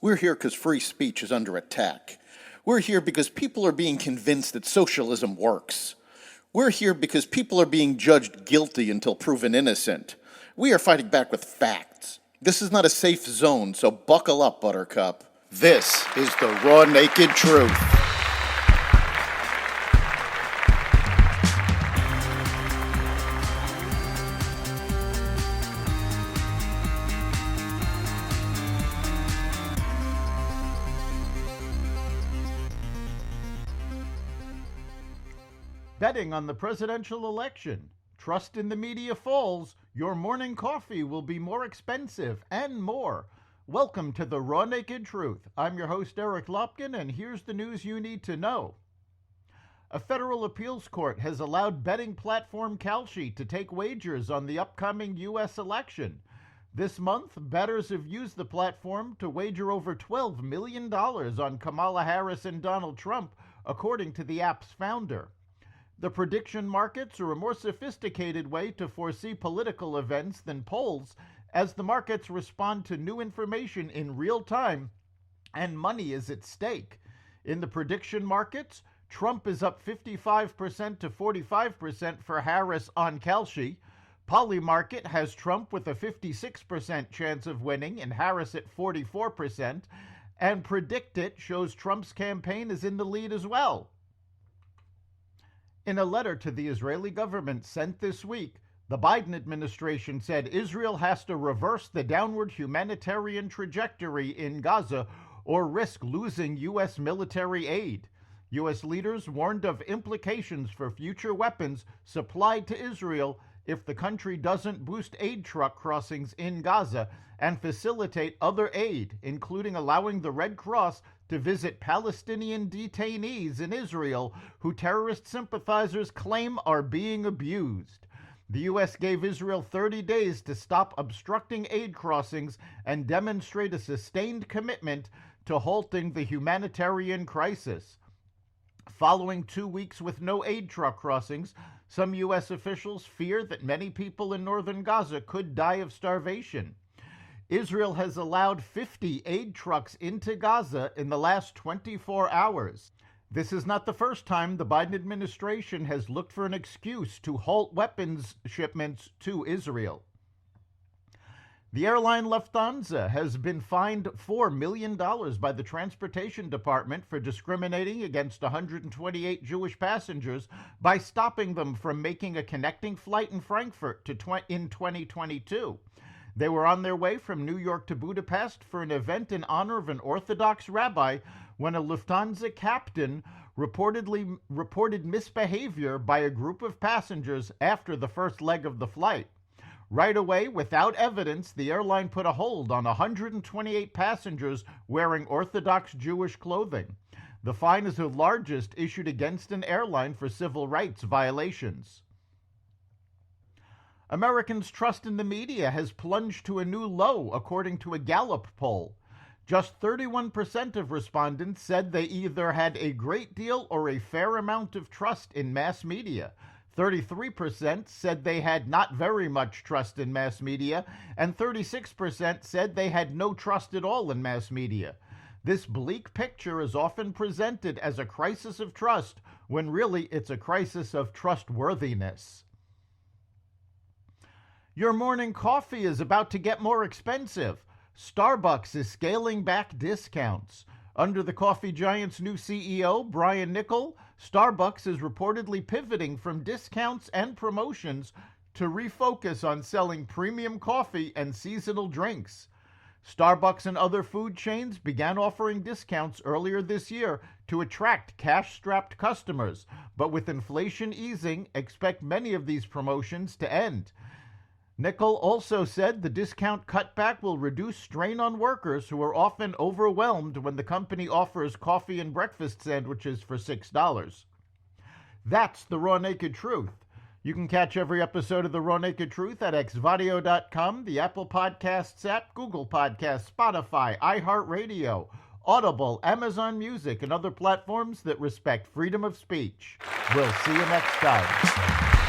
We're here because free speech is under attack. We're here because people are being convinced that socialism works. We're here because people are being judged guilty until proven innocent. We are fighting back with facts. This is not a safe zone, so buckle up, Buttercup. This is the raw, naked truth. Betting on the presidential election. Trust in the media falls. Your morning coffee will be more expensive and more. Welcome to the Raw Naked Truth. I'm your host, Eric Lopkin, and here's the news you need to know. A federal appeals court has allowed betting platform Kalshi to take wagers on the upcoming U.S. election. This month, bettors have used the platform to wager over $12 million on Kamala Harris and Donald Trump, according to the app's founder. The prediction markets are a more sophisticated way to foresee political events than polls, as the markets respond to new information in real time and money is at stake. In the prediction markets, Trump is up 55% to 45% for Harris on Kalshi. Polymarket has Trump with a 56% chance of winning and Harris at 44%, and PredictIt shows Trump's campaign is in the lead as well. In a letter to the Israeli government sent this week, the Biden administration said Israel has to reverse the downward humanitarian trajectory in Gaza or risk losing U.S. military aid. U.S. leaders warned of implications for future weapons supplied to Israel if the country doesn't boost aid truck crossings in Gaza and facilitate other aid, including allowing the Red Cross to visit Palestinian detainees in Israel who terrorist sympathizers claim are being abused. The U.S. gave Israel 30 days to stop obstructing aid crossings and demonstrate a sustained commitment to halting the humanitarian crisis. Following 2 weeks with no aid truck crossings, some U.S. officials fear that many people in northern Gaza could die of starvation. Israel has allowed 50 aid trucks into Gaza in the last 24 hours. This is not the first time the Biden administration has looked for an excuse to halt weapons shipments to Israel. The airline Lufthansa has been fined $4 million by the Transportation Department for discriminating against 128 Jewish passengers by stopping them from making a connecting flight in Frankfurt in 2022. They were on their way from New York to Budapest for an event in honor of an Orthodox rabbi when a Lufthansa captain reported misbehavior by a group of passengers after the first leg of the flight. Right away, without evidence, the airline put a hold on 128 passengers wearing Orthodox Jewish clothing. The fine is the largest issued against an airline for civil rights violations. Americans' trust in the media has plunged to a new low, according to a Gallup poll. Just 31% of respondents said they either had a great deal or a fair amount of trust in mass media. 33% said they had not very much trust in mass media, and 36% said they had no trust at all in mass media. This bleak picture is often presented as a crisis of trust, when really it's a crisis of trustworthiness. Your morning coffee is about to get more expensive. Starbucks is scaling back discounts. Under the coffee giant's new CEO, Brian Niccol, Starbucks is reportedly pivoting from discounts and promotions to refocus on selling premium coffee and seasonal drinks. Starbucks and other food chains began offering discounts earlier this year to attract cash-strapped customers, but with inflation easing, expect many of these promotions to end. Niccol also said the discount cutback will reduce strain on workers who are often overwhelmed when the company offers coffee and breakfast sandwiches for $6. That's the Raw Naked Truth. You can catch every episode of the Raw Naked Truth at xvadio.com, the Apple Podcasts app, Google Podcasts, Spotify, iHeartRadio, Audible, Amazon Music, and other platforms that respect freedom of speech. We'll see you next time.